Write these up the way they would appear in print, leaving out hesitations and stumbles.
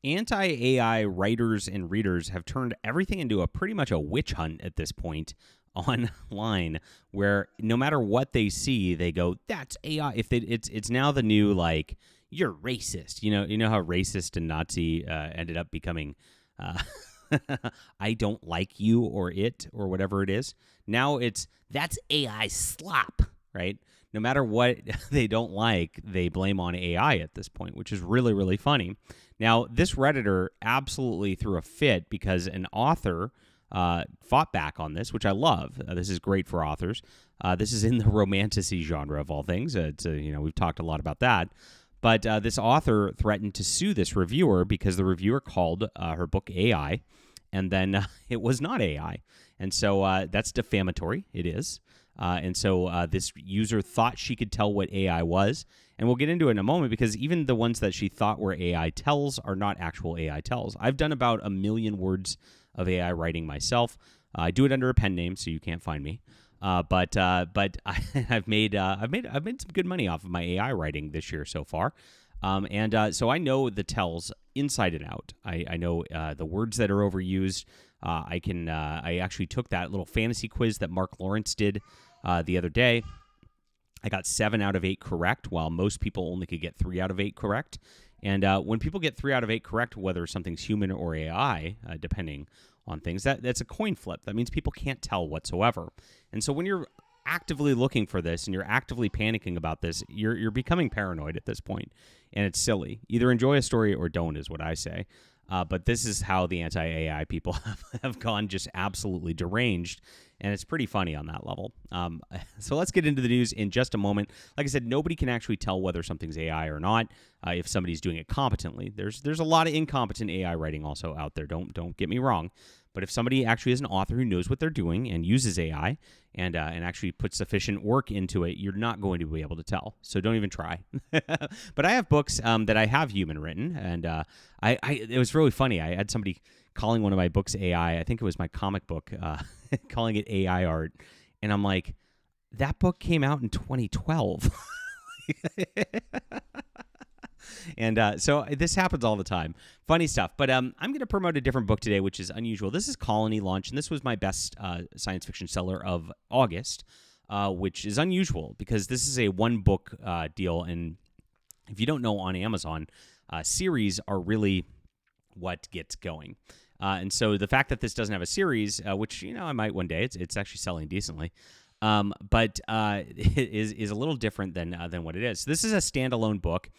Anti-AI writers and readers have turned everything into a pretty much a witch hunt at this point online, where no matter what they see, they go, "That's AI." It's now the new, like, "You're racist." You know how racist and Nazi ended up becoming. Uh, I don't like you or it or whatever it is. Now it's that's AI slop, right? No matter what they don't like, they blame on AI at this point, which is really, really funny. Now, this Redditor absolutely threw a fit because an author fought back on this, which I love. This is great for authors. This is in the Romantasy genre of all things. We've talked a lot about that. But this author threatened to sue this reviewer because the reviewer called her book AI, and then it was not AI. And so that's defamatory. It is. And so this user thought she could tell what AI was. And we'll get into it in a moment, because even the ones that she thought were AI tells are not actual AI tells. I've done about 1 million words of AI writing myself. I do it under a pen name, so you can't find me. But I've made some good money off of my AI writing this year so far. So I know the tells inside and out. I know the words that are overused. I actually took that little fantasy quiz that Mark Lawrence did the other day. I got 7 out of 8 correct, while most people only could get 3 out of 8 correct. And when people get 3 out of 8 correct, whether something's human or AI, depending on things, that's a coin flip. That means people can't tell whatsoever. And so when you're actively looking for this and you're actively panicking about this, you're becoming paranoid at this point, and it's silly. Either enjoy a story or don't, is what I say. But this is how the anti-AI people have gone just absolutely deranged, and it's pretty funny on that level. So let's get into the news in just a moment. Like I said, nobody can actually tell whether something's AI or not if somebody's doing it competently. There's a lot of incompetent AI writing also out there. Don't get me wrong. But if somebody actually is an author who knows what they're doing and uses AI and actually puts sufficient work into it, you're not going to be able to tell. So don't even try. But I have books that I have human written, and it was really funny. I had somebody calling one of my books AI. I think it was my comic book, calling it AI art, and I'm like, that book came out in 2012. And so this happens all the time. Funny stuff. But I'm going to promote a different book today, which is unusual. This is Colony Launch, and this was my best science fiction seller of August, which is unusual because this is a one-book deal. And if you don't know, on Amazon, series are really what gets going. And so the fact that this doesn't have a series, which, I might one day, it's actually selling decently, but it is a little different than what it is. So this is a standalone book,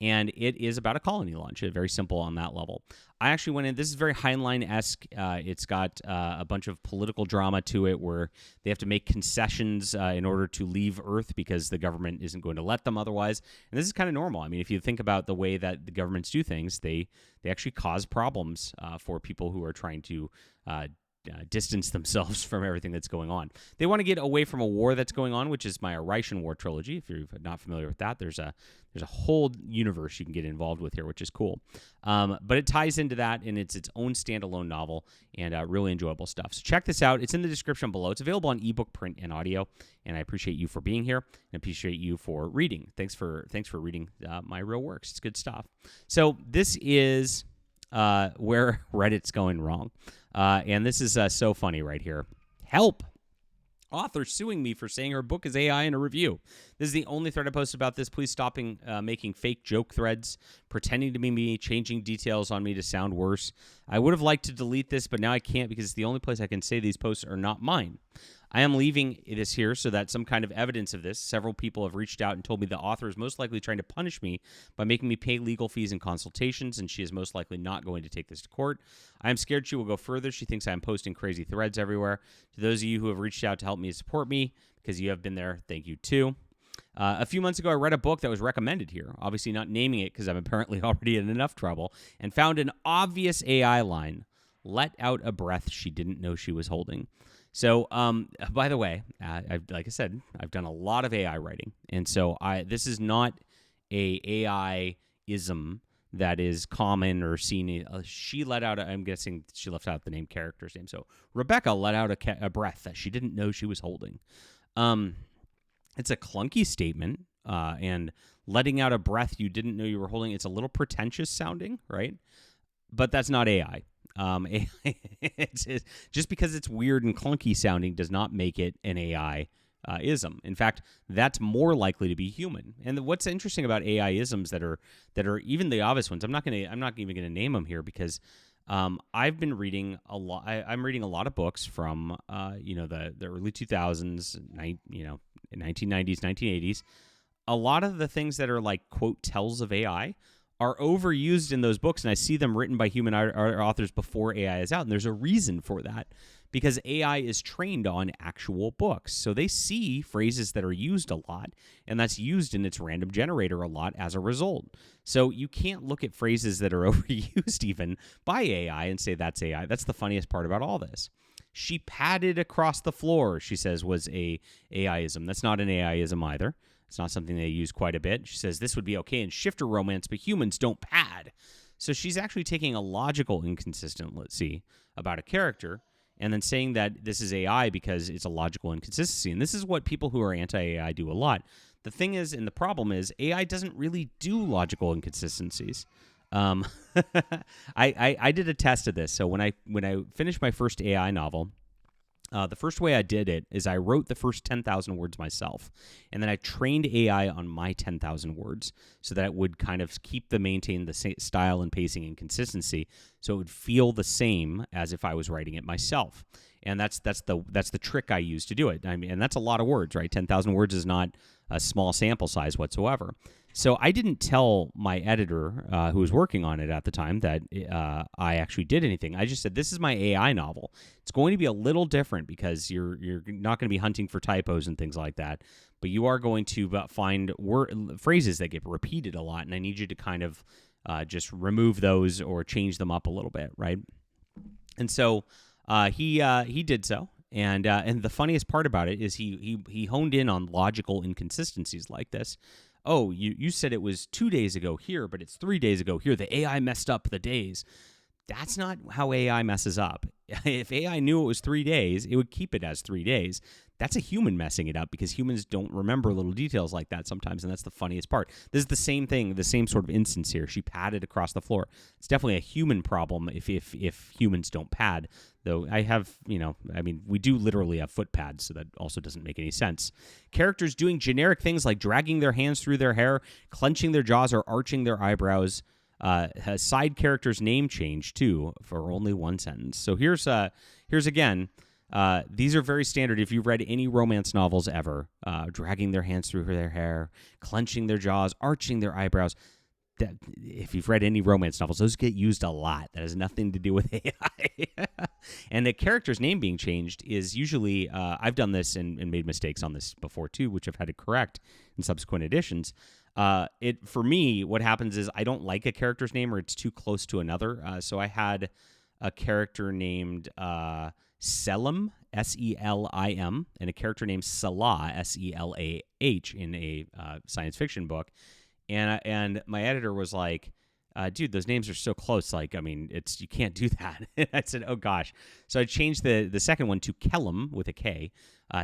and it is about a colony launch. Very simple on that level. I actually went in. This is very Heinlein-esque. It's got a bunch of political drama to it where they have to make concessions in order to leave Earth because the government isn't going to let them otherwise. And this is kind of normal. I mean, if you think about the way that the governments do things, they actually cause problems for people who are trying to distance themselves from everything that's going on. They want to get away from a war that's going on, which is my Arishan War trilogy. If you're not familiar with that, there's a whole universe you can get involved with here, which is cool. But it ties into that, and it's its own standalone novel, and really enjoyable stuff. So check this out. It's in the description below. It's available on ebook, print, and audio, and I appreciate you for being here, and appreciate you for reading. Thanks for reading my real works. It's good stuff. So this is where Reddit's going wrong. And this is so funny right here. Help! Author suing me for saying her book is AI in a review. This is the only thread I posted about this. Please stop making fake joke threads, pretending to be me, changing details on me to sound worse. I would have liked to delete this, but now I can't because it's the only place I can say these posts are not mine. I am leaving this here so that some kind of evidence of this. Several people have reached out and told me the author is most likely trying to punish me by making me pay legal fees and consultations, and she is most likely not going to take this to court. I am scared she will go further. She thinks I am posting crazy threads everywhere. To those of you who have reached out to help me support me, because you have been there, thank you too. A few months ago, I read a book that was recommended here, obviously not naming it because I'm apparently already in enough trouble, and found an obvious AI line, let out a breath she didn't know she was holding. So, by the way, like I said, I've done a lot of AI writing, and so this is not a AI-ism that is common or seen. She let out, I'm guessing she left out the character's name. So Rebecca let out a breath that she didn't know she was holding. It's a clunky statement, and letting out a breath you didn't know you were holding, it's a little pretentious sounding, right? but that's not AI. Just because it's weird and clunky sounding does not make it an AI ism. In fact, that's more likely to be human. And what's interesting about AI isms that are even the obvious ones, I'm not even gonna name them here because I've been reading a lot. I'm reading a lot of books from the early 2000s, 1990s, 1980s. A lot of the things that are like quote tells of AI are overused in those books, and I see them written by human authors before AI is out. And there's a reason for that, because AI is trained on actual books. So they see phrases that are used a lot, and that's used in its random generator a lot as a result. So you can't look at phrases that are overused even by AI and say that's AI. That's the funniest part about all this. She padded across the floor, she says, was a AIism. That's not an AIism either. It's not something they use quite a bit. She says this would be okay in shifter romance, but humans don't pad. So she's actually taking a logical inconsistency about a character and then saying that this is AI because it's a logical inconsistency. And this is what people who are anti-AI do a lot. The thing is, and the problem is, AI doesn't really do logical inconsistencies. I did a test of this. So when I finished my first AI novel, the first way I did it is I wrote the first 10,000 words myself, and then I trained AI on my 10,000 words so that it would kind of maintain the same style and pacing and consistency, so it would feel the same as if I was writing it myself. And that's the trick I use to do it. I mean, and that's a lot of words, right? 10,000 words is not a small sample size whatsoever. So I didn't tell my editor, who was working on it at the time, that I actually did anything. I just said, this is my AI novel. It's going to be a little different because you're not going to be hunting for typos and things like that, but you are going to find phrases that get repeated a lot, and I need you to kind of just remove those or change them up a little bit, right? And so he did so. And the funniest part about it is he honed in on logical inconsistencies like this. Oh, you said it was 2 days ago here, but it's 3 days ago here. The AI messed up the days. That's not how AI messes up. If AI knew it was 3 days, it would keep it as 3 days. That's a human messing it up because humans don't remember little details like that sometimes, and that's the funniest part. This is the same thing, the same sort of instance here. She padded across the floor. It's definitely a human problem if humans don't pad, though we do literally have foot pads, so that also doesn't make any sense. Characters doing generic things like dragging their hands through their hair, clenching their jaws, or arching their eyebrows. A side character's name change, too, for only one sentence. So here's again... these are very standard. If you've read any romance novels ever, dragging their hands through their hair, clenching their jaws, arching their eyebrows. If you've read any romance novels, those get used a lot. That has nothing to do with AI. And the character's name being changed is usually, I've done this and made mistakes on this before too, which I've had to correct in subsequent editions. For me, what happens is I don't like a character's name or it's too close to another. So I had a character named Selim, Selim, and a character named Salah, Selah, in a science fiction book. And my editor was like, dude, those names are so close. Like, I mean, you can't do that. I said, oh gosh. So I changed the second one to Kellam with a K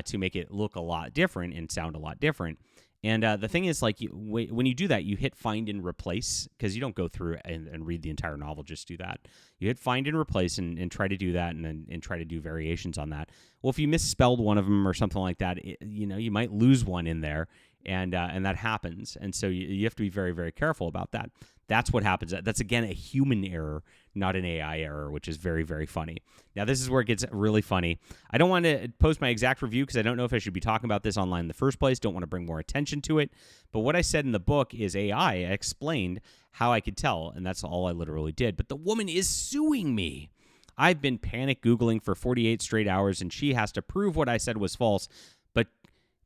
to make it look a lot different and sound a lot different. And the thing is, like, when you do that, you hit find and replace, because you don't go through and read the entire novel, just do that. You hit find and replace and try to do that and try to do variations on that. Well, if you misspelled one of them or something like that, you might lose one in there, and that happens. And so you have to be very, very careful about that. That's what happens. That's, again, a human error, not an AI error, which is very, very funny. Now, this is where it gets really funny. I don't want to post my exact review because I don't know if I should be talking about this online in the first place. Don't want to bring more attention to it. But what I said in the book is AI. I explained how I could tell, and that's all I literally did. But the woman is suing me. I've been panic Googling for 48 straight hours, and she has to prove what I said was false. But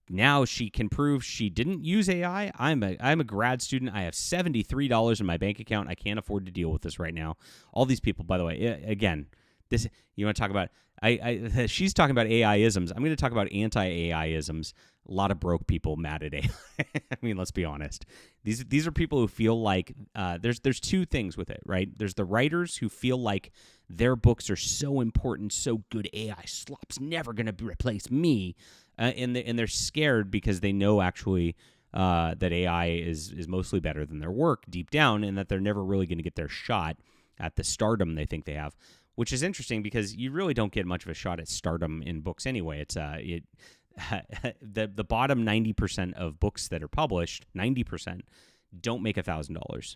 now she can prove she didn't use AI. I'm a grad student. I have $73 in my bank account. I can't afford to deal with this right now. All these people, by the way, again, this you want to talk about? She's talking about AI-isms. I'm going to talk about anti-AI-isms. A lot of broke people mad at AI. I mean, let's be honest. These are people who feel like there's two things with it, right? There's the writers who feel like their books are so important, so good. AI slop's never going to replace me. And they're scared because they know actually that AI is mostly better than their work deep down, and that they're never really going to get their shot at the stardom they think they have, which is interesting because you really don't get much of a shot at stardom in books anyway. It's the bottom 90% of books that are published, 90% don't make $1,000.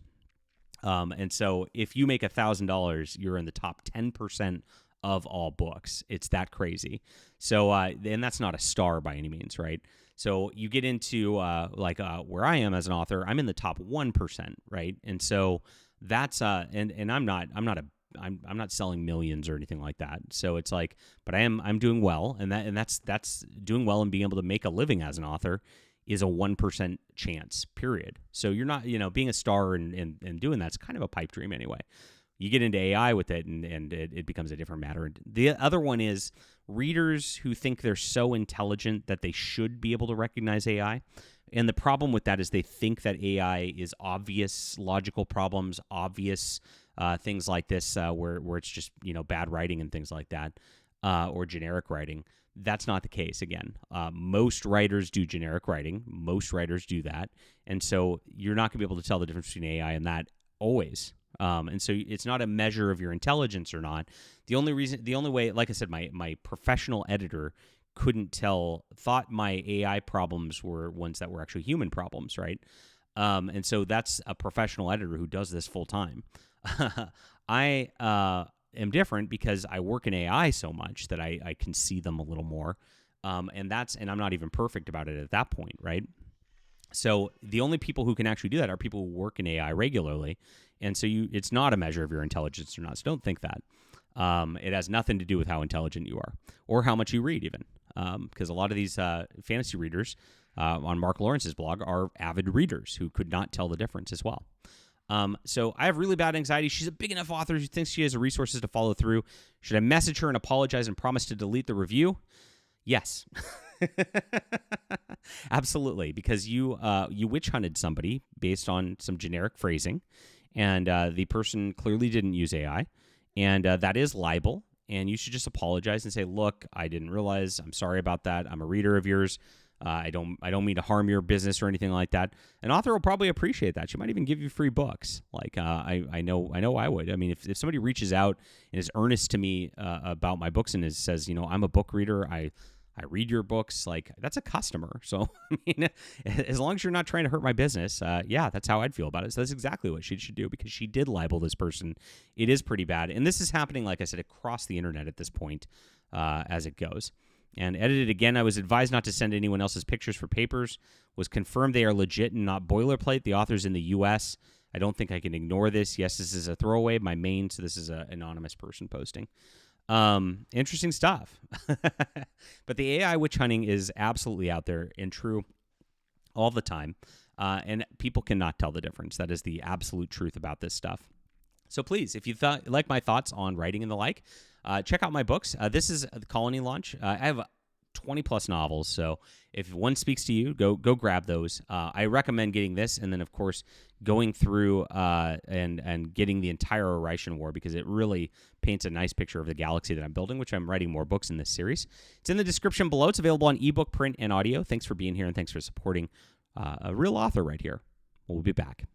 And so if you make $1,000, you're in the top 10% of all books. It's that crazy. So, and that's not a star by any means, right? So you get into where I am as an author, I'm in the top 1%, right? And so that's and I'm not selling millions or anything like that. So it's like, but I'm doing well, and that's doing well and being able to make a living as an author is a 1% chance, period. So you're not, being a star and doing that's kind of a pipe dream anyway. You get into AI with it, and it becomes a different matter. The other one is readers who think they're so intelligent that they should be able to recognize AI. And the problem with that is they think that AI is obvious logical problems, obvious things like this, where it's just bad writing and things like that, or generic writing. That's not the case. Again, most writers do generic writing. Most writers do that, and so you're not going to be able to tell the difference between AI and that always. And so it's not a measure of your intelligence or not. The only way, like I said, my professional editor thought my AI problems were ones that were actually human problems, right? And so that's a professional editor who does this full time. I am different because I work in AI so much that I can see them a little more. And I'm not even perfect about it at that point, right? So the only people who can actually do that are people who work in AI regularly. And so it's not a measure of your intelligence or not. So don't think that. It has nothing to do with how intelligent you are or how much you read even. Because a lot of these fantasy readers on Mark Lawrence's blog are avid readers who could not tell the difference as well. So I have really bad anxiety. She's a big enough author who thinks she has the resources to follow through. Should I message her and apologize and promise to delete the review? Yes. Absolutely, because you witch hunted somebody based on some generic phrasing, and the person clearly didn't use AI, and that is libel, and you should just apologize and say, look, I didn't realize, I'm sorry about that, I'm a reader of yours, I don't mean to harm your business or anything like that. An author will probably appreciate that. She might even give you free books. Like I know I would. I mean, if somebody reaches out and is earnest to me about my books and says, I'm a book reader, I read your books, like that's a customer. So, I mean, as long as you're not trying to hurt my business, that's how I'd feel about it. So that's exactly what she should do, because she did libel this person. It is pretty bad. And this is happening, like I said, across the internet at this point as it goes. And edited again, I was advised not to send anyone else's pictures for papers. Was confirmed they are legit and not boilerplate. The author's in the U.S. I don't think I can ignore this. Yes, this is a throwaway. My main, so this is an anonymous person posting. Interesting stuff. But the AI witch hunting is absolutely out there and true all the time. And people cannot tell the difference. That is the absolute truth about this stuff. So please, if you like my thoughts on writing and the like, check out my books. This is the Colony launch. I have 20 plus novels, so if one speaks to you, go grab those. I recommend getting this, and then of course going through and getting the entire Orishan War, because it really paints a nice picture of the galaxy that I'm building, which I'm writing more books in this series. It's in the description below. It's available on ebook, print, and audio. Thanks for being here, and thanks for supporting a real author right here. We'll be back.